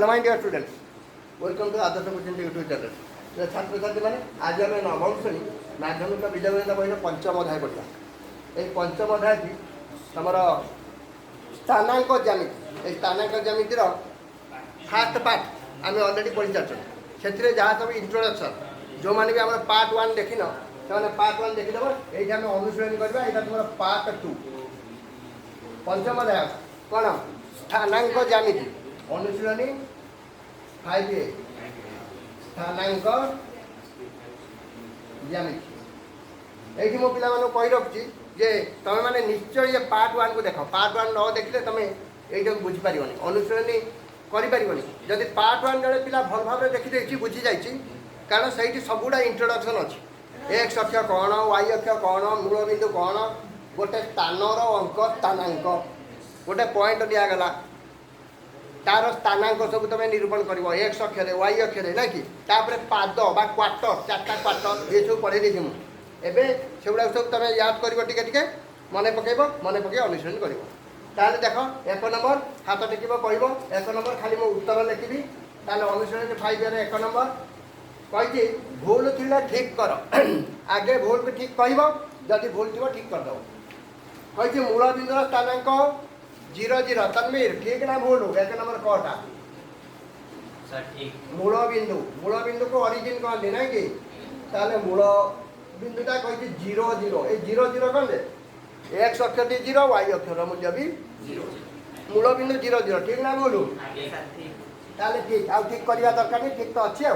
My dear students, welcome to Adarsh coaching YouTube channel. छात्र छात्री मैंने आज आम नवम श्रेणी माध्यमिक विद्यालय बही पंचम अध्याय पढ़ा। ये पंचम अध्याय तुम स्थानांक ज्यामिति, स्थानांक ज्यामितिर फास्ट पार्ट आम अलरेडी पढ़ी सारी। से जहाँ सब इंट्रोडक्शन जो मैंने भी आम पार्ट 1 देखिन से पार्ट 1 देखीदेव। ये आम अनुशीलन करवा। यहाँ तुम पार्ट 2 पंचम अध्याय कौन स्थानांक ज्यामिति अनुशीलनी 5A स्थानांक ज्यामिति। ये मो पिला कही रखी जे तुम मैंने निश्चय ये पार्ट 1 को देख। पार्ट 1 न देखले तुम ये बुझीपार अनुशीलनी करें। जदि पार्ट 1 जड़े पिला भल भाव देखी बुझी जाइए, कारण से सबुड़ा इंट्रोडक्शन अच्छी। एक्स अक्ष कौन, वाई अक्ष कौन, मूल बिंदु कौन, गोटे स्थानर अंक स्थानांक, गोटे पॉइंट दिगला तार स्थानांक सब तुम निरूपण कर एक्स अक्षर वाई अक्षर ना कि तापर पाद बा क्वार्टर 4टा क्वार्टर ये सब पढ़े दी मुझे सेगुड़ा सब तुम याद कर टिके मन पकड़ अनुशीलन कर। ताले देख 1 नंबर हाथ टेक कह 1 नंबर खाली मो उत्तर लिखी। ताले अनुशीलन 5 1 नंबर कही भूल थी ठीक कर। आगे भूल को ठीक कह, जदि भूल थी ठीक करदेव। कही मूल बिंदुर स्थानांक 0 0 तन्वीर ठीक ना भूल 1 नंबर कटा मूल बिंदु को ओरिजिन कहते ना कि ताले मूल बिंदुटा कही 0 0 ये 0 0 कौन एक्स अक्षर 0 वाई अक्षर मूल्य भी 0 मूल बिंदु 0 0 ठीक ना भूल ताले ठीक आउ ठीक करवा दरकार नहीं। ठीक तो अच्छे है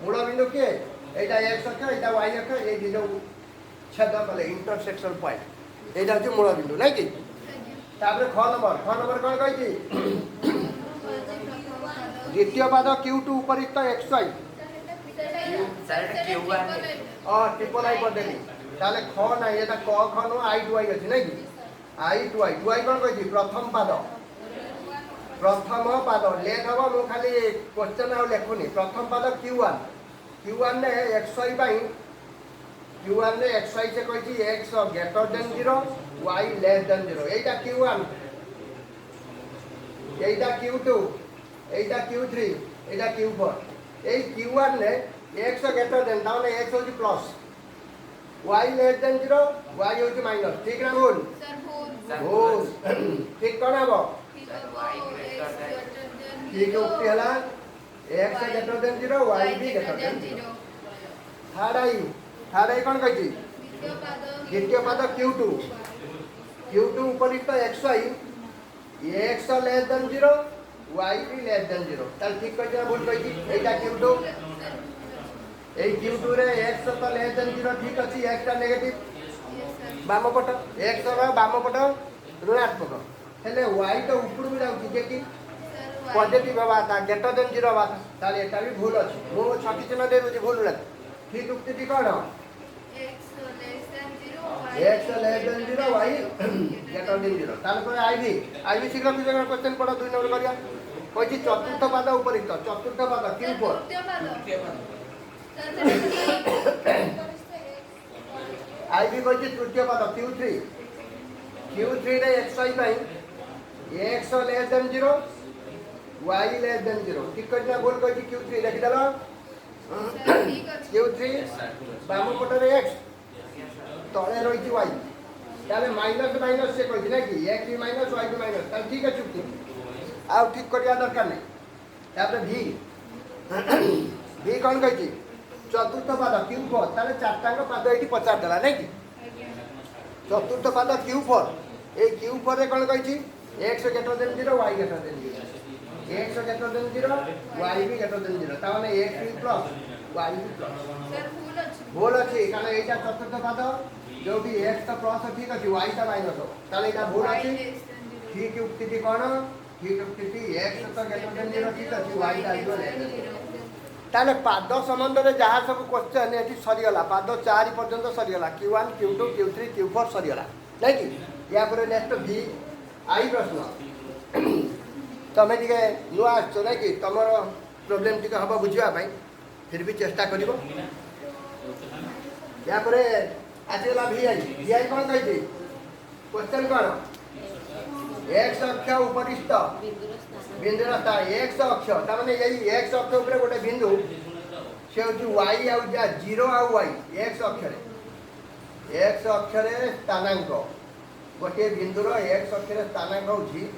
मूल बिंदु किए यहाँ एक्स अक्षर यहाँ वाई अक्षर ये जो छेद कले इंटरसेक्शन पॉइंट यहाँ हूँ मूल बिंदु ना कि ख नंबर कौन कही द्वितीय पाद Q2 उपरिक्त एक्स वाई ट्रिपल आई करदेली। ताले ख ना ये क ख नु आई टू आई अच्छी ना कि आई टू आई कौन कही प्रथम पाद लेख हम मु खाली क्वेश्चन आ लिखुनी। प्रथम पाद Q1 ने एक्स वाई Q1 ने एक्स वाई से कही x greater than 0 y less than 0 यहीटा Q1 यहीटा Q2 यहीटा Q3 यहीटा Q4। यही Q1 ने एक्स ग्रेटर देन ताने एक्स होची plus y less than 0 y होची माइनस ठीक ना भूल भूल ठीक कौन हम ठीक उक्ति है एक्स ग्रेटर देन 0 वाई भी ग्रेटर देन 0। थर्ड आई कौन कही द्वितीय पाद Q2 उपरिक्त x y x less than 0 y भी लेस देन 0 ताल ठीक कही भूल कही एटा Q2 এই Q2 रे x तो लेस देन 0 ठीक अछि x टा नेगेटिव बाम पट x रो बाम पट ऋणात्मक हेले y तो ऊपर भी जाउछि जे कि पॉजिटिव बाबा ता ग्रेटर देन 0 बाबा ताले एटा भी भूल अछि। मो छठी चिन्ह दे रुछि भूल ना ठीक उक्ति टी कोन x less than 0 y greater than 0 ताले पर आई भी शीघ्र शीघ्र क्वेश्चन पढ़ो 2 नंबर करिया। कहि चतुर्थ पाद उपरिक्त चतुर्थ पाद Q4 आई भी कही तृतीय पद Q3 रे एक्स वाई पाई x less than 0 y less than 0 ठीक कही भूल कही Q3 लिखिदेल Q3 बाम पटे एक्स तले रही वाई ताले माइनस माइनस से कही ना कि एक्स भी माइनस वाई भी माइनस ताले ठीक अच्छे आउ ठीक करवा दरकार नहीं। तापर भी कौन कही चतुर्थ पाद Q4 ताले 4टांग पाद ये पचार देला नहीं कि चतुर्थ पाद Q4 ये Q4 रे कौन कही x greater than 0 y greater than 0 x greater than 0 y भी ग्रेटर देन 0 ताने एक्स भी प्लस वाई भी प्लस भूल अच्छी कारण एटा चतुर्थ पाद जो भी एक्स तो प्लस ठीक अच्छी वाई टा माइनस हो ताले एटा भूल अच्छी। ठीक उक्ति कौन ठीक उक्ति एक्स तो ग्रेटर देन 0 ठीक अच्छी वाई टा आइबो ताले पाद संबंध में जहाँ सब क्वेश्चन ये सरीगला पाद 4 पर्यंत सरीगला Q1 Q2 Q3 Q4 सरीगला नहीं कि या पर नेक्स्ट भी आई प्रश्न तुम टे नुआ आस ना कि तुम प्रोब्लेम टी हम बुझापी फिर भी चेष्टा कर या पर आसगला VI कौन कही क्वेश्चन कौन एक्स अक्ष उपरिस्थ बिंदुर स्थान एक्स अक्ष तार यही एक्स अक्ष उपर गोटे बिंदु से हूँ वाई आ जीरो आ वाई एक्स अक्षर स्थानांक गोटे बिंदुर एक्स अक्षर स्थानांक हूँ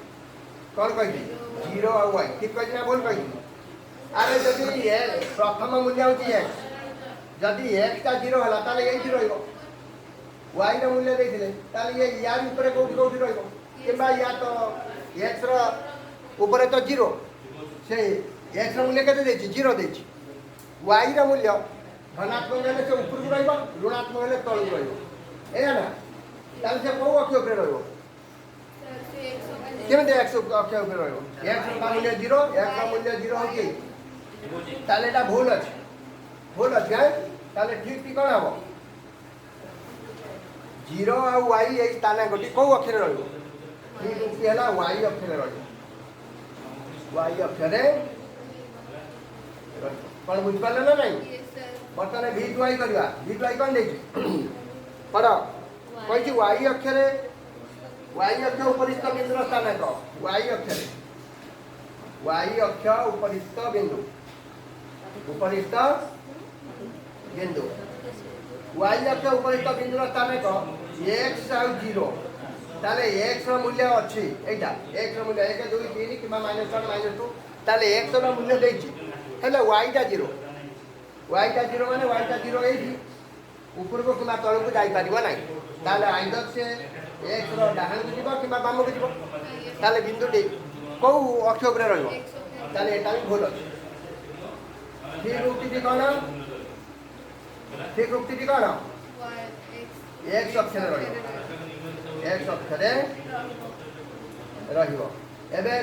कौन कही जीरो आ वाई ठीक कही ना भूल कही अरे जदि प्रथम मूल्य हूँ एक्स जदि एक्स टा जीरो है ताले यही रही वाई रो मूल्य देते ताले ये यार ऊपर कौटी कौटी रहा या तो एक्स ऊपर तो जीरो से एक्स मूल्य के जीरो दे वाई रो मूल्य धनात्मक हेल्ले से ऊपर को ऋणात्मक हेल्ले तल को रहा ना ताले से कौ अक्ष उपर केमी एक्स अक्ष उपर एक्स मूल्य जीरो एक्स मूल्य जीरो हो ताले एटा भूल अच्छे ताले ठीक ठीक कौन हम जीरो आ वाई ये स्थानांक कौ अक्षर रही है वाई अक्षर रही वाई अक्षर कौन बुझिपारे ना नहीं बर्तमान भि टू आई करवा भि टू आई कौन देखिए पढ़ कही वाई अक्षर उपरिस्थ बिंदुर स्थानांक वाई अक्ष उपरिस्थ बिंदु वाई अक्ष उपरिस्थ बिंदुर स्थानांक एक्स आ जीरो ताले एक्स मूल्य अच्छी एटा एक्स मूल्य 1 2 3 कि -1 -2 ताले एक्स मूल्य देले वाईटा जीरो माने वाईटा जीरो ऊपर को कि तल को जापर ना ताले आइदर से एक्स डाहाण को जीव कि बाम को जीव ताले बिंदुटी कौ अक्ष उपर रही एटा भी भूल अच्छे ठीक उक्ति कौन ठीक उक्ति कौन एक्स अक्षर एक्स अक्षर रही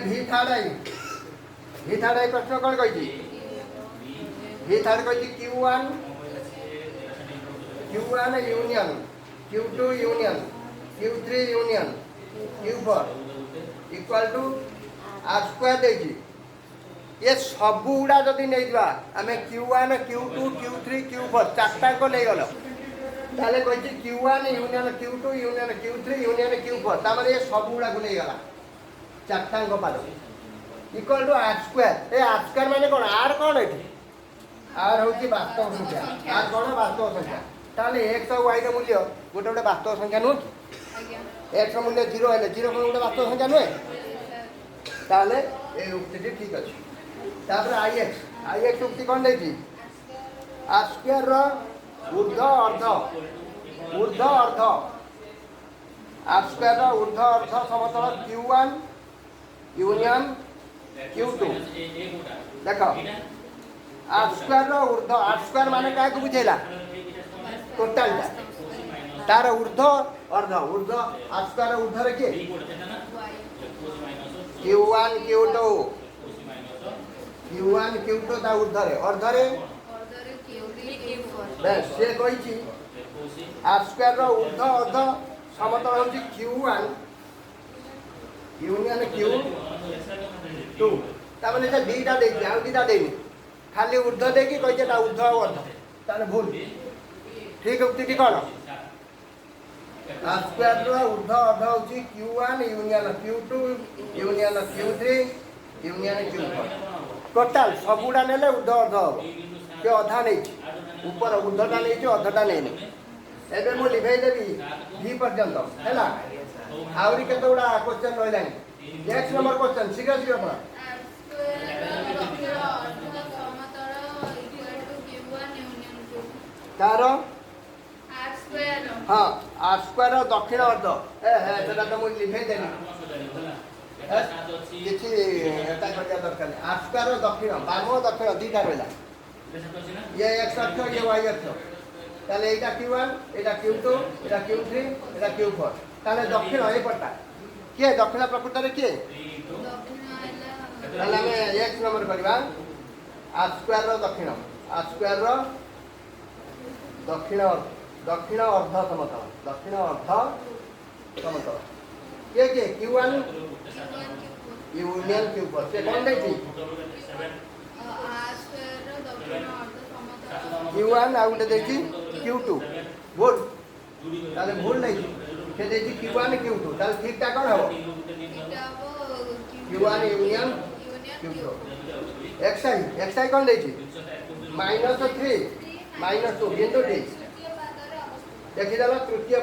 भि थार्ड आई प्रश्न कौन कही भि थार्ड कही Q1 union Q2 union Q3 union Q4 equal to r square देगी ये सबू गुड़ा जदि नहीं आम Q1 Q2 Q3 Q4 चार्टा को नहीं गल ताले कही Q1 union Q2 union Q3 union Q4 तार ये सब गुड़ा को नहीं गला चार्टांक पाद इक्वल टू आर स्क्वायर ये आर स्क्वायर माने कौन आर कौन ये आर हूँ वास्तव संख्या आर कौन वास्तव संख्या ताले एक्स और वाई मूल्य गोटे गोटे वास्तव संख्या नुह कि एक्स मूल्य जीरो है जीरो गोटे वास्तव संख्या नुहे ताले ये उक्ति ठीक अच्छे तापर आई एक्स उक्ति कौन देखी आर स्क्वायर ऊर्ध्व अर्ध आर स्क्वायर ऊर्ध्व अर्ध समतल Q1 यूनियन Q2 देख आर स्क्वायर ऊर्ध्व आर स्क्वायर माने क्या बुझेला टोटाल तार ऊर्ध्व अर्ध ऊर्ध्व आर स्क्वायर ऊर्ध्व रे किए Q1 ता ऊर्ध्व रे अर्ध रे बस से कही आर स्क्वायर ऊर्ध्व अर्ध समतल हूँ Q1 यूनियन Q2 तार दीटा देखिए आउ दीटा देनी खाली ऊर्ध्व देखी कही ऊर्ध्व और अर्ध तार भूल ठीक उक्ति कौन आर स्क्वायर ऊर्ध्व अर्ध हूँ Q1 union Q2 union Q3 union Q4 total सबुड़ा ने ऊर्ध्व अर्ध हम कि अधा नहीं ऊपर ऊर्ध्वटा नहीं अधटा नहीं एवं मुझे लिभेदेवी भि पर्यंत है आहरी केत गुड़ा क्वेश्चन रहा नेक्स्ट नंबर क्वेश्चन शीघ्र शीघ्र पढ़ा तार हाँ आर स्क्वायर दक्षिण अर्ध से तो मुझे लिभेदेवी किसी दरकार आर स्क्वायर दक्षिण बाम दक्षिण दुईटा रहा ये एक्स अक्ष ये वाई अक्ष ताले एटा Q1 एटा Q2 एटा Q3 एटा Q4 ताले दक्षिण ये पड़ता किए दक्षिण प्रकृत रे किए ताले हमें एक्स नंबर करबा आर स्क्वायर दक्षिण दक्षिण अर्ध समतल ये के Q1 यूनियन Q4 से कौन देखी Q1 आ गोटे देखी Q2 भूल ताले भूल नहीं से देखी Q1 Q2 ताले ठीक टा कौन हो Q1 यूनियन एक्स आई कौन देखिए -3 -2 बिंदु टी देखीदेल तृतीय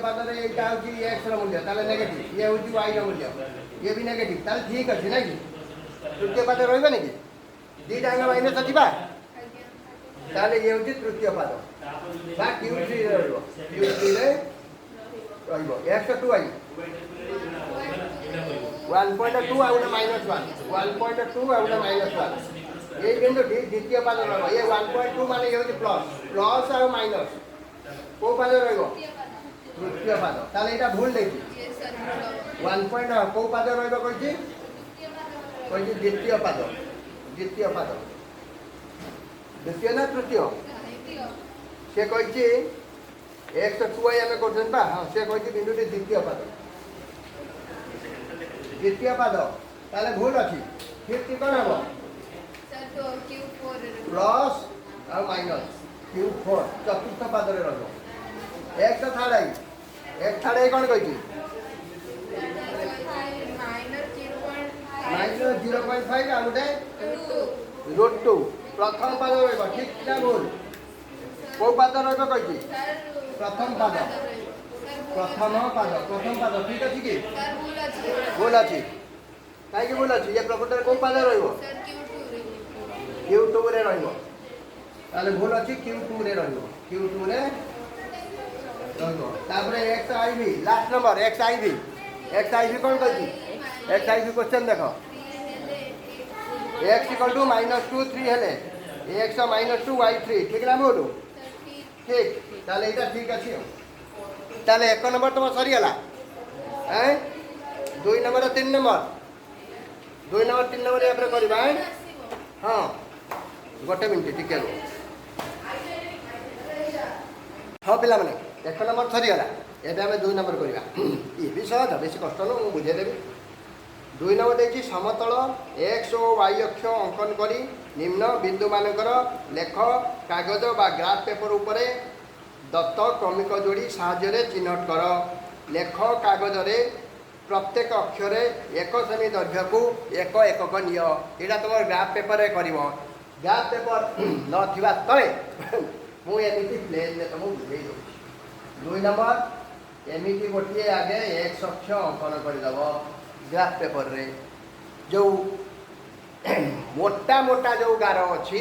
पाद रे एटा होची एक्स रो मूल्य ताले नेगेटिव ये होची वाई रो मूल्य ये भी नेगेटिव ताले ठीक अछि ना कि तृतीय पाद रहबे नि कि दीटा अंग माइनस अथिबा ताले ये होची तृतीय पाद बा Q3 रे रहबो Q3 रे रहबो x2i 1.2 आ उडा -1 1.2 आ उडा -1 ये बिंदु द्वितीय पाद रहबो ये 1.2 माने ये होची प्लस आ माइनस को पाद रहबो तृतीय पाद ताले एटा भूल देखि 1 पॉइंट को पाद रहबो कहछि द्वितीय पाद द्वितीय ना तृतीय से कहछि x2i आमे करछन बा हां से कहछि बिंदुटी द्वितीय पाद ताले भूल अछि फिर की कोन हबो सर तो Q4 प्लस आ माइनस Q4 चतुर्थ पाद रे रहबो x थर्ड आई कोन कहछि -0.5 आ गुटे √2 प्रथम पाद रहबो ठीक ना भूल को पाद रहबो कहछि प्रथम पाद ठीक अछि कि भूल अछि काहे कि भूल अछि ये प्रकृत रे को पाद रहबो Q2 रे रहबो ताले भूल अछि Q2 रे रहबो तापर XIV लास्ट नंबर XIV कोन कहछि XIV क्वेश्चन देखो x -2 3 हेले x -2 y3 ठीक ना बोलू ठीक ताले एटा ठीक अछि ताले 1 नंबर तुम सरी गला हैं 2 नंबर 3 नंबर या पर करबा हां गोटे मिनिट टिके रो हां पिला माने 1 नंबर सरी गला एबे हमें 2 नंबर करबा ये भी सहज बेसी कष्ट न मु बुझे देबी 2 नंबर देखि समतल x और y अक्ष अंकन करी निम्न बिंदु मानकर लेख कागज बा ग्राफ पेपर उपरे दत्त क्रमिक जोड़ी साहाय्य चिन्हट कर लेख कागज रे प्रत्येक अक्षर 1 सेमी दैर्घ्य को एक एकक निय एटा तुम ग्राफ पेपर रे करिवो ग्राफ पेपर न थिबा तळे मु एमिति प्लेन ने तुम बुझेई दो 2 नंबर एमिति गोटिए आगे x अक्ष अंकन कर दबो ग्राफ पेपर रे जो मोटा मोटा जो गार अच्छी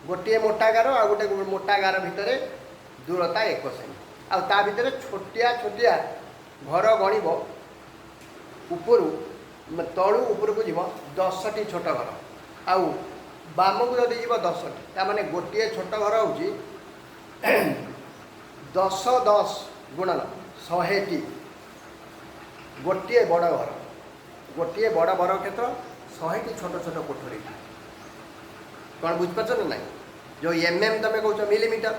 गोटे मोटा गार आ गोटे मोटा गार भितर दूरता 1 सेमी आ ता भितर छोटिया घर गणिब उपरू तलू उपरकू जीव 10टी छोट घर आउ बाम को जदि जीव 10टी ता माने गोटे छोट घर होची 10 गुणन 100टी गोटे बड़ घर गोटे बड़ बर क्षेत्र 100टी छोट छोट कोठरी कौन बुझिपार ना जो mm तुम कौच मिलीमीटर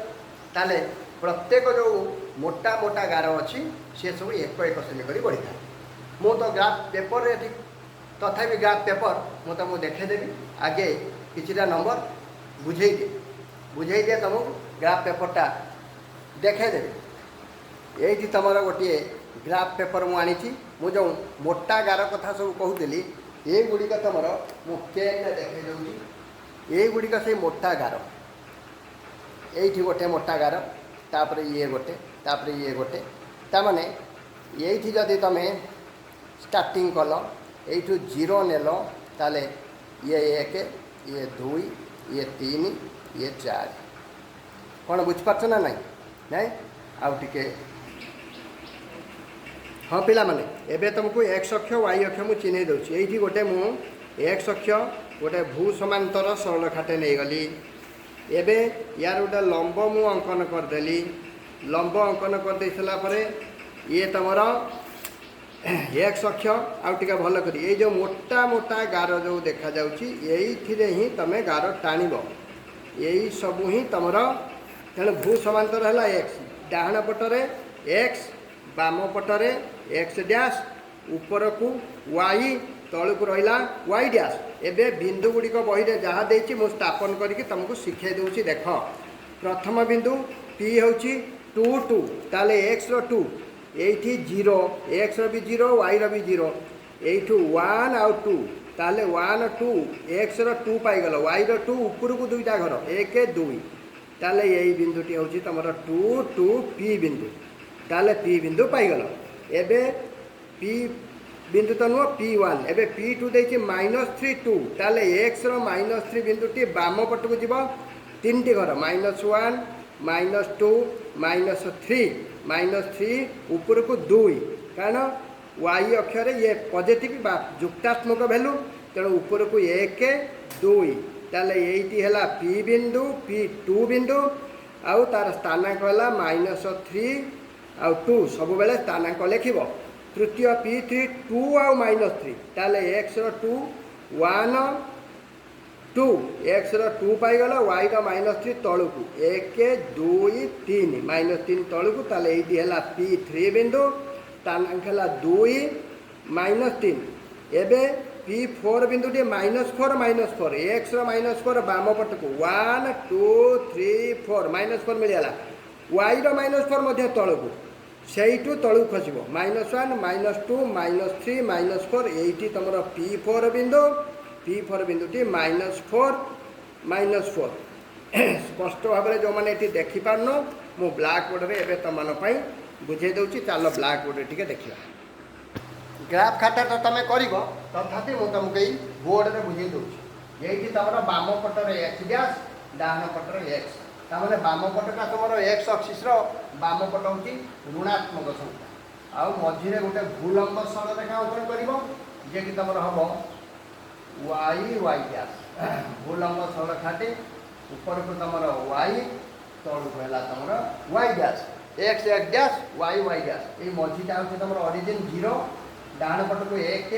ताले प्रत्येक जो मोटा मोटा गार अच्छी सी सब 1 सेमी कर बढ़ी था मु तो ग्राफ पेपर रे तथापि ग्राफ पेपर मु तुमको देखेदेवी आगे किछिटा नंबर बुझे दिए तुमको ग्राफ पेपरटा देखेदेवी ये तुम गोटे ग्राफ पेपर मुझे मु जो मोटा गार कथा सब कहूली ये गुड़िक तुम मुझे देखे दूसरी ये गुड़िक से मोटा गार ये गोटे मोटा गार तापर ये गोटे तामाने ये जदि तुम स्टार्टिंग कल यू 0 नेल ताले ये 1 ये 2 ये 3 ये 4 कौन बुझिपार ना नहीं आउ टिके हाँ पिला माने एबे तुमको x अक्ष y अक्ष मु चिन्ह दूसरी ये गोटे मु x अक्ष गोटे भू समांतर सरलरेखाटे नहीं गली एबे यार गोटे लंब मु अंकन करदेली लंब अंकन कर दे सला परे ये तुमर x अक्ष आउ टिके भल करी ये जो मोटा मोटा गार जो देखा जाउची एइथिरे ही तमे गार टाणीबो यही सब ही तुमर तेणु भू समांतर है x डाहाण पटरे x बाम पटरे x डैश ऊपर को y तलू को रहा y डैश एबे बिंदु गुड़िक बही रे जहाँ देछि मु स्थापन करके तुमको शिखे दूसरी देख प्रथम बिंदु p होची 2 2 ताले x रो 2 एठी 0 x रो भी 0 y रो भी 0 एठू 1 आउ 2 ताले 1 2 x रो 2 पाइगल y रो 2 ऊपर को दुईटा घर 1 2 ताले यही बिंदुटी होची तमरो 2 2 p बिंदु ताले p बिंदु पाइगल एबे p बिंदु तो नुह p1 एबे p2 देछि -3 2 ताले x रो -3 बिंदुटी बाम पट को जीव तीनटी घर -1 -2 -3 ऊपर को 2 कारण y अक्षर ये पॉजिटिव बा जुक्तात्मक वैल्यू तेणु ऊपर को 1 2 ताले यही है p बिंदु p2 बिंदु आउ तार स्थानांक है -3 आउ 2 सब बेले स्थानांक लिखिब तृतीय p3 2 आउ -3 ताले x रो 2 1 2 x रो 2 पाइगल y रो -3 तलू 1 2 3 -3 तलू ताले यही है p3 बिंदु स्थानांक है 2 -3 एबे p4 बिंदु -4 x रो -4 बाम पट को 1 2 3 4 -4 मिलला y रो -4 मध्य तलू से तलू खसब -1 -2 -3 -4 यही तुम p4 बिंदुटी -4 -4 स्पष्ट भाव में जो मैंने ये देखिपार मु ब्लाक बोर्ड में एवं तुम बुझे दूसरी चलो ब्लाक बोर्ड टे देखा ग्राफ खाता तो तुम कर तथापि मुझे तुमको यही बोर्ड में बुझे दूसरी यही तुम बाम पटर एक्स डैश डाण पटर एक्स ताने बाम पटटा तुम एक्स अक्सीस बाम पट हूँ ऋणात्मक संख्या आउ मझे गोटे भूलंब सरलरेखा अंकन कर कि तुम हम वाई वाई डैश भूलंब सरलरेखाटी ऊपर को तुम वाई तलू को है तुम y dash x x dash y y dash ये मझीटा हूँ तुम ओरिजिन 0 डाण पट को 1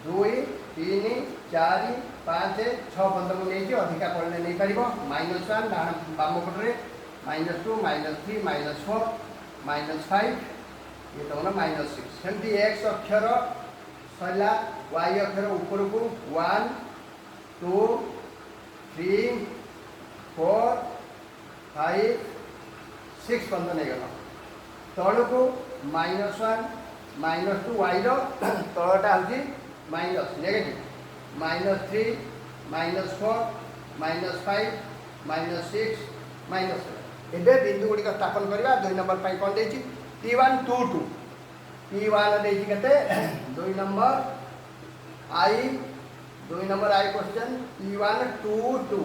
2 3 4 5 6 बंद को नहीं अधिका पड़े नहीं पार -1 डाण बाम पटे -2 -3 -4 -5 ये तुम -6 सेमती एक्स अक्षर सरला वाई अक्षर ऊपर को 1 2 3 4 5 6 बंद नहीं गल तलू को -1 -2 वाई तलटा हूँ माइनस नेगेटिव -3 -4 -5 -6 -7 एबे बिंदु गुड़िक स्थापन करवा 2 नंबर पर कौन देछि p1 2 2 p1 देछि केते 2 नंबर आई क्वेश्चन p1 2 2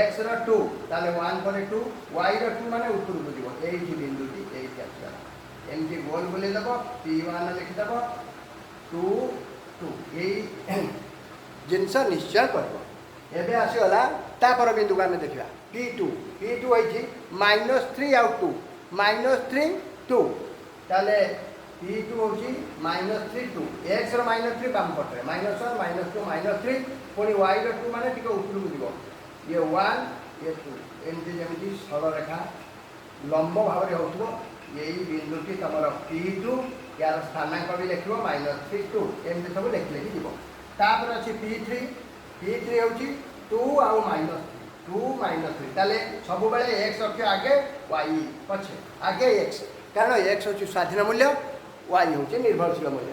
x रो 2 ताले 1 पर 2 y रो 2 माने ऊपर को जीव एही बिंदुटी एही आछा एमती गोल बोले दबो p1 लिखि दबो 2 2 यही जिनस निश्चय कर एबे आसीगला तापर बिंदु को आम देखा p2 होइछि -3 आउ 2 -3 2 ताले p2 होछि -3 2 x रो -3 बाम पटे -1 -2 -3 पुणी y रो 2 माने टिके ऊपर को जीव ये 1 ये 2 एमती जेमती सरल रेखा लंब भाव में होथबो यही बिंदुटी तुम p2 यार स्थानांक भी लिख -3 2 एमती सब लिख लिखी जीव तापर अच्छी p3 हूँ 2 आउ -2 -3 ताले सब बेले x अक्ष आगे y पछे आगे x कारण x हूँ स्वाधीन मूल्य y हूँ निर्भरशील मूल्य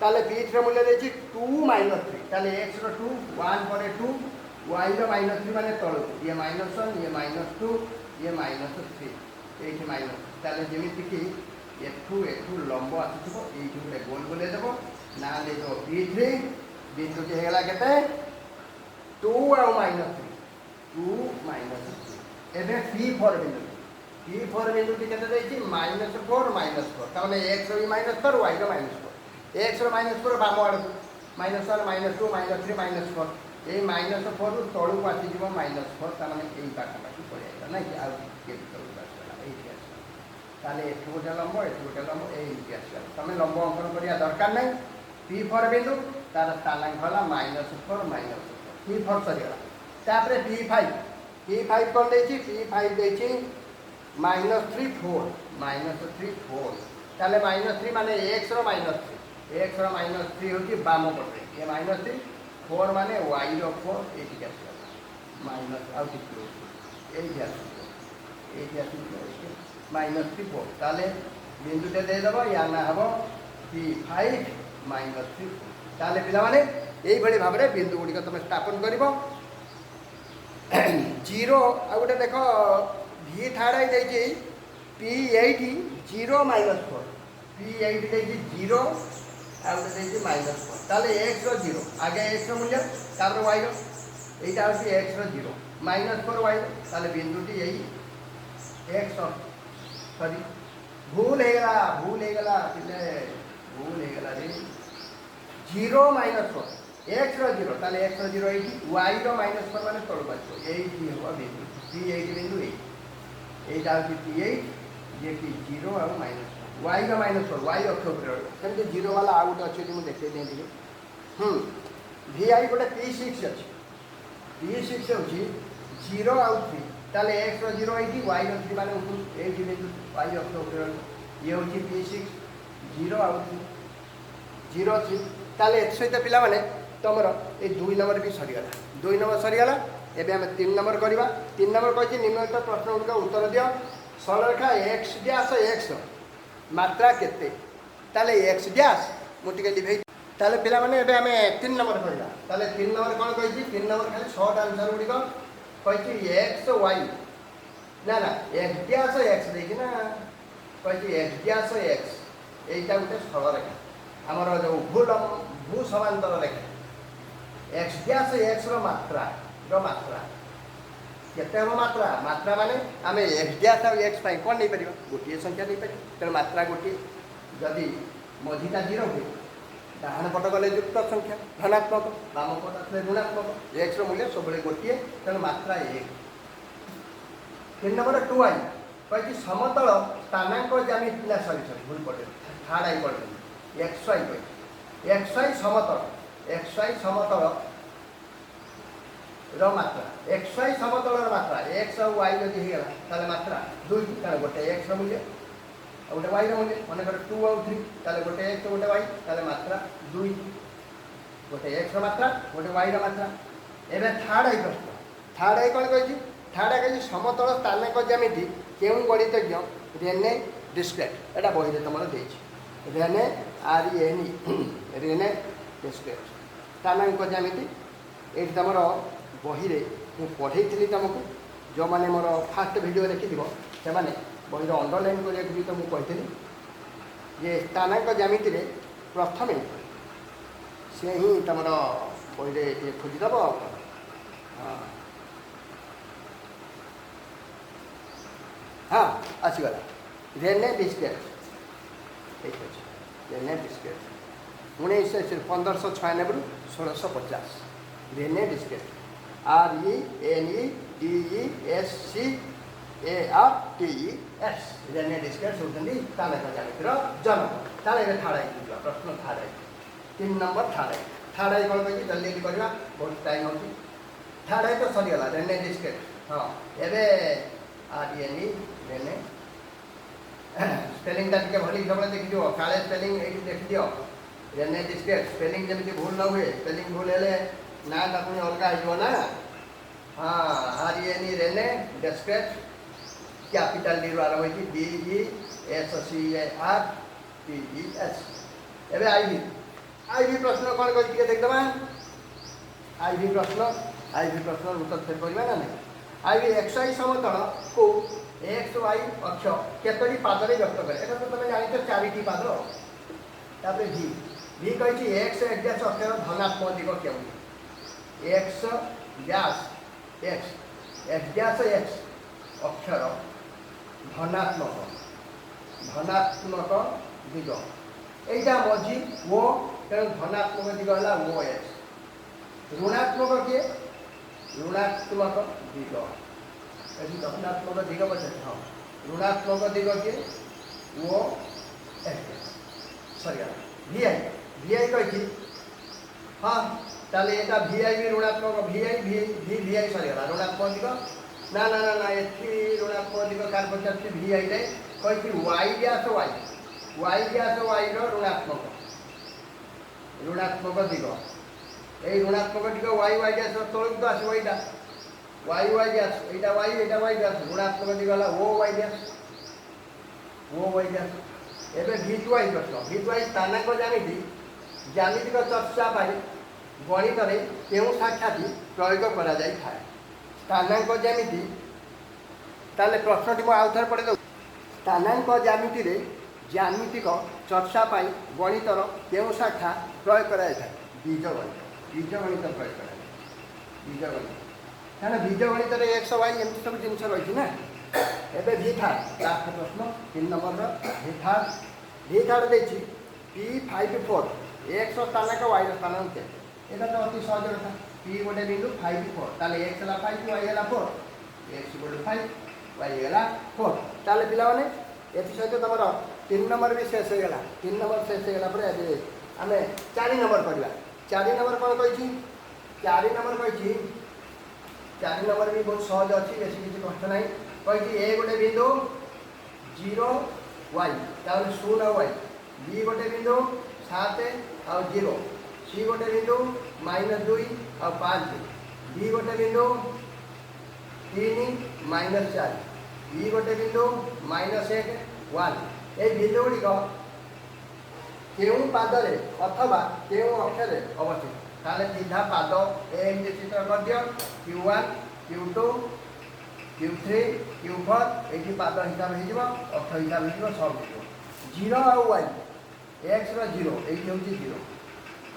ताले p3 मूल्य देछि 2 -3 ताले x रो 2 1 पर 2 y रो -3 माने तळ ये -1 ये -2 ये -3 एठी माइनस ताले जेमिति कि एठू लंब आसुथबो एठी गोटे गोल बोले देबो ना ले दो p3 बिंदु के हेला केते 2 और -3 2 -3 एबे p4 बिंदु केते देछि -4 -4 ताने x रो -4 y रो -4 x रो -4 बाम आड़ -1 -2 -3 -4 ए -4 रु तळु को आसी जीवो -4 ताने एई पाखा पाखी पड़े आइला ना कि आ के तळु आसला एठी आसला ताले एठू गोटे लंब एठी आसला तमे लंब अंकन करिया दरकार नै p4 बिंदु तार स्थानांक हला -4 p4 सरीगला तापरे p5 कोन देछि p5 देछि -3 4 ताले -3 माने x रो -3 होची बाम पटे ये -3 4 माने y रो 4 एठी आसला माइनस आउ टिक एठी आसला -3 4 ताले बिंदुटे दे दबो या ना हबो p5 -3 ताले पिला माने এইভাবে ভাবে বিন্দু গুড়িক তুমি স্থাপন করব। जीरो आ गए देख भि थार्ड आई जाइए P8 0 -4 P8 देखिए 0 आ गए देखिए -4 ताले x रो 0 आगे x रो मूल्य तापर y रो एटा होची x रो 0 -4 y ताले बिंदुटी यही x सॉरी भूल हे गला पिले भूल हे गला रे 0 -4 x रो 0 ताले x रो 0 एटी y रो -4 माने तळ बाजू एटी हो बिंदु P8 बिंदु एटा होची P8 जे कि 0 और -4 y रो -4 y अक्ष ऊपर सेमते 0 वाला आ गुटे अछि मु देखै दे दिए vi गोटे P6 अछि P6 होची 0 और 3 ताले x रो 0 एटी y रो 3 माने ऊपर एटी बिंदु y अक्ष ऊपर ये होची P6 0 और 0 3 ताले एत सहित पिला माने तुमर ये 2 नंबर भी सरीगला 2 नंबर सरीगला एबे हम 3 नंबर करबा 3 नंबर कहछि निम्नलिखित प्रश्न गुड़िक उत्तर दियो सरलरेखा x डैश x मात्रा केते ताले x डैश मुटिके लिभै ताले पिला माने एबे हम 3 नंबर करबा ताले 3 नंबर कोन कहछि 3 नंबर खाली शॉर्ट आंसर गुड़िक कहछि x y ना ना x डैश x देखि ना कहछि x डैश x एटा गुटे सरलरेखा हमर जो भू समांतर रेखा x डैश x रो मात्रा केते हम मात्रा मात्रा माने आमे x डैश और x पाई कोन नै परिबा गोटिए संख्या नै परिबा त मात्रा गोटिए जदी मझीटा 0 हो डाहाण पट गले युक्त संख्या धनात्मक बाम पट आथले ऋणात्मक x रो मूल्य सबले गोटिए त मात्रा 1 3 नंबर 2i कहछि समतल स्थानांक ज्यामिति ना सॉरी भूल पड़े थर्ड आई पड़े xy समतल रो मात्रा xy समतल रो मात्रा x और y जदी हे गला ताले मात्रा 2 ताले गोटे x रो मूल्य और गोटे y रो मूल्य माने कर 2 और 3 ताले गोटे x गोटे y ताले मात्रा 2 गोटे x रो मात्रा गोटे y रो मात्रा एबे थर्ड आई प्रश्न थर्ड आई कोन कहछि थर्ड आई कहछि समतल स्थानांक ज्यामिति केउ गणितज्ञ रेने डिस्क्रिट एटा बहिरे तमर देछि रेने रेने डिस्क्रिट स्थानांक ज्यामिति एटी तमर बहिरे मु पढ़ेइथिली तुमको जो माने मोर फास्ट वीडियो देखि से माने बहिरे अंडरलाइन करिया भी तो मु कहिथिली जे स्थानांक ज्यामिति रे प्रथमे से ही तमर बहिरे ये खोजि दबो हाँ आसीगला रेने डिस्क्रिट ठीक अछि रेने डिस्क्रिट 1596 रु 1650 Rene Descartes RENEDESCARTES Rene Descartes होतंदी स्थानांक ज्यामितिर जनक ताले थर्ड आई प्रश्न third I 3 number third I कोन कहि जल्दी जल्दी करबा बहुत टाइम होची थर्ड आई तो सरी गला रेने डिस्क्रिट हां एबे RENE रेने स्पेलिंग टा के भली सबले देखि दियो काले स्पेलिंग एठी देखि दियो रेने डिस्क्रिट स्पेलिंग जेमिति भूल न हुए स्पेलिंग भूल हेले ना पुणी अलगा हो ना हाँ RENE Rene Descartes capital D आरंभ होती DESCARTES एबे आईवी प्रश्न कौन कर देखदमा आईवी प्रश्न उत्तर फेर करबा ना नहीं आईवी xy समतल को x y अक्ष केतरी पाद रे व्यक्त करे एटा तो तमे जानि छ चारिटी पाद तापर v कहि x डैश अक्षर धनात्मक दिग केउ x dash x dash x अक्षर धनात्मक दिग एटा मझी वो तेणु धनात्मक दिग है वो x ऋणात्मक किए ऋणात्मक दिग ये धनात्मक दिग बचे हाँ ऋणात्मक दिग किए वो सरी VI कही हाँ ताले एटा VI भी ऋणात्मक VI सरी ऋणात्मक दिग ना ना ना ना एथि ऋणात्मक दिग कार पचार VI रे कही y डैश y रो ऋणात्मक दिग ए ऋणात्मक दिग y डैश तळक तो आसी यटा y डैश एटा y डैश ऋणात्मक दिग हला o y डैश एबे V2I प्रश्न V2I स्थानांक ज्यामिति ज्यामितिक चर्चा पाई गणित केउं शाखाटी प्रयोग करा जाई थाए स्थानांक ज्यामिति ताले प्रश्नटी मु आउ थरे पढ़े दउ स्थानांक ज्यामिति रे ज्यामितिक चर्चा पाई गणितर केउं शाखा प्रयोग करा जाय बीजगणित प्रयोग करा जाय बीजगणित कारण बीजगणित रे x y एमती सब जिनिस रही ना एबे भी था लास्ट प्रश्न 3 नंबर भी था देछि P54 x स्थानांक y स्थानांक एटा तो अति सहज कथा P गोटे बिंदु 54 ताले x हला 5 y हला 4 x गोटे 5 y हला 4 ताले पिला माने एति सहित तमर 3 नंबर भी शेष हो गला 3 नंबर शेष हो गला पर एबे आमे 4 नंबर करबा 4 नंबर कोन कहिछि 4 नंबर कहिछि 4 नंबर भी बहुत सहज अच्छी बेसी किसी कष्ट ना कही ए गोटे बिंदु 0 y तार 0 y बी गोटे बिंदु 7 आ 0 सी गोटे बिंदु -2 आ 5 बी गोटे बिंदु 3 -4 बी गोटे बिंदु -1 1 ए बिंदु गुड़िक केउं पादरे अथवा केउं अक्षरे अवस्थित ताले सीधा पाद एम चित्र कर दियो Q1 Q2 Q3 Q4 एठी पाद हिसाब हो जिवो अक्ष हिसाब हो जिवो सब जिवो 0 आ y x रो 0 एठी होची 0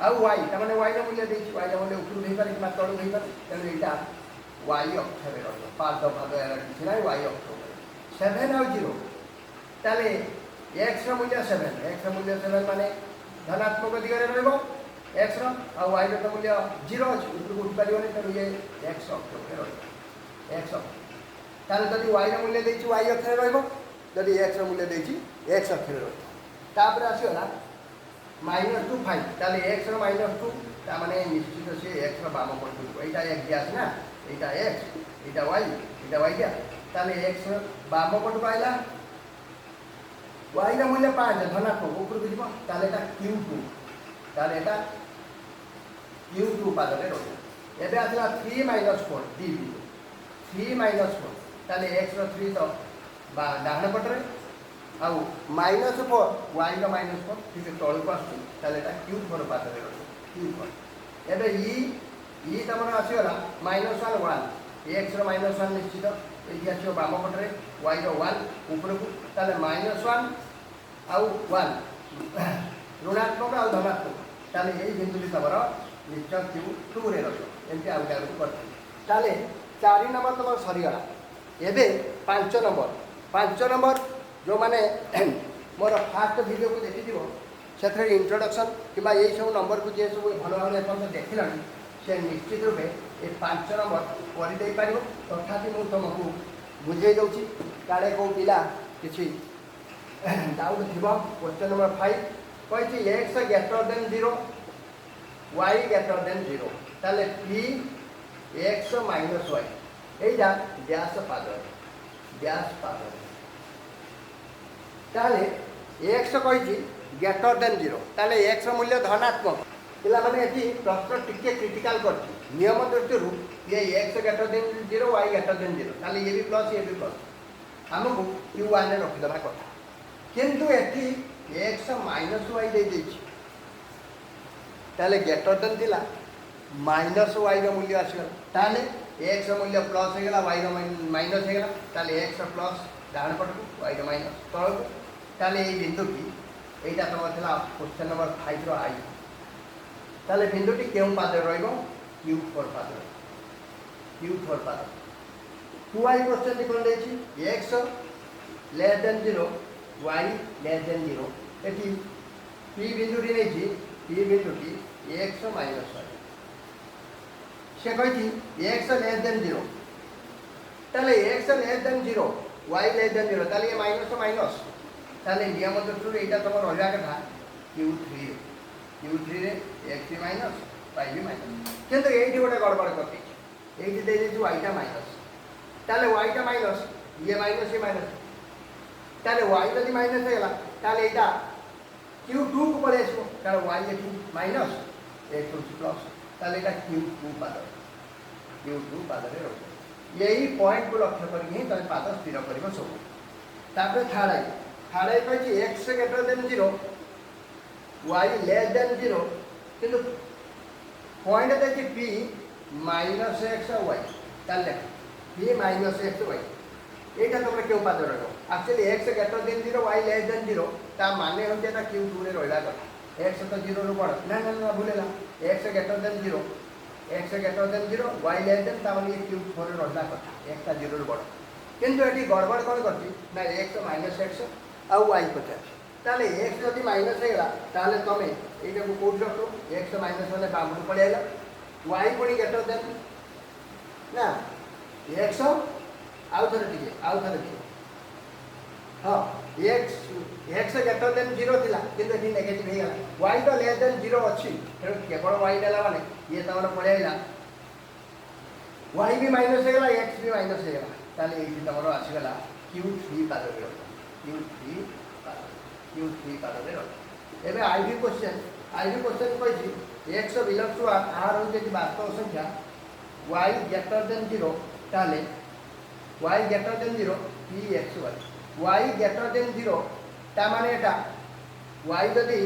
आ y त माने y रो मूल्य देछि y रो मूल्य ऊपर देइ पारे कि तळु देइ पारे तने एटा y अक्ष रे रहलो पाद एरा किछि नै y अक्ष 7 आ 0 ताले x रो मूल्य 7 x रो मूल्य 7 माने धनात्मक दिगरे रहबो x रो आ y रो तो मूल्य 0 अछि ऊपर उठ परिबने त ये x अक्ष रे रहबो x ताले जदि y रो मूल्य देछि y अक्ष रे रहबो जदि x रो मूल्य देछि x अक्ष रे रहबो तापर आसीला -2 5 ताले x रो -2 ता माने निश्चित से x रो बाम पट को एटा x दियास ना एटा x एटा y दिया ताले x रो बाम पट को आइला y रो मूल्य 5 धनात्मक ऊपर को जिवो ताले एटा q2 ताले एटा Q2 पादरे रहला एबे आसला 3 - 4 d 3 - 4 ताले x रो 3 तो बा डाहण पटरे आ -4 y रो -4 ठीक तळु को आसु ताले एटा Q4 पादरे रहला Q4 एबे ई तमन आसीला -1 1 x रो -1 निश्चित एठी आछो बाम पटरे y रो 1 ऊपर को ताले -1 आ 1 ऋणात्मक आ धनात्मक ताले एई बिंदु तमर निश्चय Q2 रे रहलो एमती आउ आउ करते ताले 4 नंबर तमर सरी गला एबे 5 नंबर जो माने मोर फास्ट वीडियो को देखि दिबो सेथरे इंट्रोडक्शन किबा एई सब नंबर को जे सब भलो भाबे अपन देखिलानी से निश्चित रूपे ए 5 नंबर करि देई पारिबो तथापि मु तुमको बुझे दउची काळे को पिला किछि डाउट थिबो क्वेश्चन नंबर 5 कहिछि x greater than 0 y greater than 0 ताले p x - y एइडा व्यास पाद ताले x कहिछि ग्रेटर देन 0 ताले x रो मूल्य धनात्मक पिला माने एठी प्रश्न टिके क्रिटिकल करछि नियम दृष्टिरु ये x greater than 0 y greater than 0 ताले ये भी प्लस हमको q1 रे रखि दबा कथा किंतु एठी x - y दे देछि ताले ग्रेटर देन दिला -y रो मूल्य आसीला ताले x रो मूल्य प्लस हो गेला y रो माइनस हो गेला ताले x रो प्लस डाहण पट को y रो माइनस तळ को ताले ए बिंदु की एटा तो थला क्वेश्चन नंबर 5 रो आई ताले बिंदु टी केउ पाद रहइबो Q4 पाद 2i क्वेश्चन टी कोन देछि x less than 0 y less than 0 eighty p बिंदु टी नेछि p बिंदु टी x - y से कहिछि x लेस देन 0 ताले x less than 0 y less than 0 ताले ये माइनस ताले नियम दृष्टि एटा तम रहला कथा Q3 रे x माइनस y भी माइनस किंतु एठी गोटे गड़बड़ करती एठी दे देछु y टा माइनस ताले y टा माइनस ये माइनस ताले y जदि माइनस हेला ताले एटा Q2 को पळे आसो कारण y एठी माइनस x प्लस ताले एटा Q2 पाद रे रहो यही पॉइंट को लक्ष्य करी ही तने पाद स्थिर करबो सब तापर थाड़ाई कहि x greater than 0 y less than 0 किंतु पॉइंट देखिए पी माइनस एक्स वाई ताल देख पी माइनस एक्स वाई এইটা তোমরা কেউ পাতে রইব actually x greater than 0 y less than 0 ता माने হচ্ছে এটা q2 রে রইলা কথা x তো 0 ରୁ বড় না না না ভুলেলা x greater than 0 x greater than 0 y less than ता মানে q4 রে রইলা কথা x টা 0 ରୁ বড় কিন্তু এটি গড়বড় কোন করছি না x মাইনাস x আর y পচার তাহলে x যদি মাইনাস হয়ে গেলা তাহলে তুমি এইটাকে কোড রাখো x মাইনাস হলে বামু পড়ে আইলা y পুনি গ্রেটার দেন না x आउ थे हाँ एक्स ग्रेटर देन 0 थिला किंतु एटी नेगेटिव हो गला y तो लेस देन 0 अच्छी केवल y देला माने ये तमर पड़े आइला y भी माइनस हो गला x भी माइनस हो गला ताले एटी तमर आसी गला q3 पाद रे q3 पाद रे एबे आईवी क्वेश्चन कहछि x बिलोंग्स टू r हो जे वास्तव संख्या y ग्रेटर देन 0 ताले y greater than 0 p x y greater than 0 ता माने एटा y जदि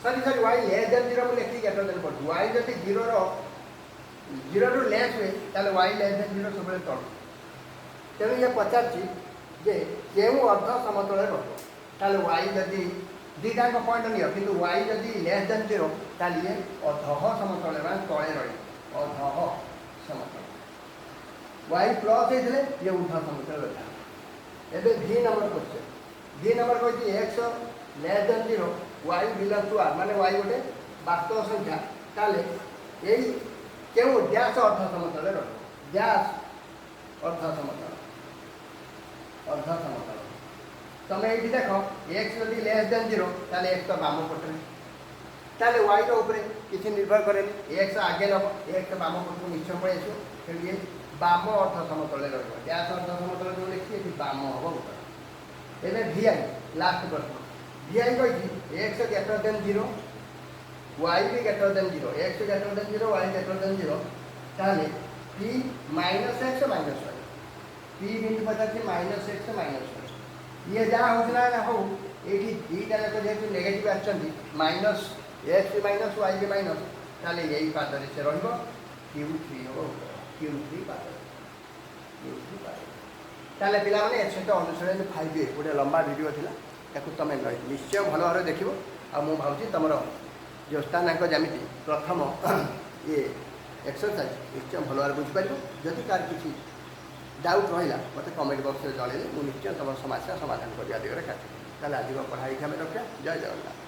सॉरी y लेस देन 0 बोले कि ग्रेटर देन पड़ y जदि 0 रो लेस हुए ताले y लेस देन 0 सबले तळ तेनु ये पचारछि जे केउ अर्ध समतल रहबो ताले y जदि दीटा को पॉइंट नियो किंतु y जदि लेस देन 0 ताले ये अर्धह समतल रे तळे रही अर्धह समतल y प्लस होइतले ये ऊर्ध्व समतल रहता एबे v number question v number कहछि x less than 0 y belong to r माने y गोटे वास्तव संख्या ताले एई केउ डैश अर्ध समतल रे रहबो डैश अर्ध समतल तमे एठी देखो x जदि लेस देन 0 ताले x तो बाम पटरे ताले y रो ऊपर किछि निर्भर करे x आगे लब x बाम पटको निश्चय पड़े आसो फिर ये बाम अर्थ समतल रही डैश अर्थ समतल जो लिखी ये बाम हम उत्तर एवं vi लास्ट प्रश्न vi कही x ग्रेटर देन 0 y भी greater than 0 x greater than 0 y greater than 0 ताले p minus x minus y p बिंदु पता माइनस x माइनस y ये जहाँ होना ना हो ये दुईटा जाक जेहतु नेगेटिव आछंती माइनस x माइनस y भी माइनस ताले यही पादरे से रहइबो q3 हो q3 पाद ताले पिला माने एछे तो अनुसरण 5a गोटे लंबा वीडियो थिला ताकू तमे निश्चय भल भाव देखिबो आ मु भाउची तमरो जो स्थानांक ज्यामिति प्रथम ये एक्सरसाइज निश्चय भल भाव बुझी पारिबो जदि कार किछि डाउट रहिला मते कमेंट बॉक्स रे जणेले मु निश्चय तमरो समस्या समाधान करिया दिगरे काटि ताले आज पढ़ाई के हम रखिया जय जगन्नाथ।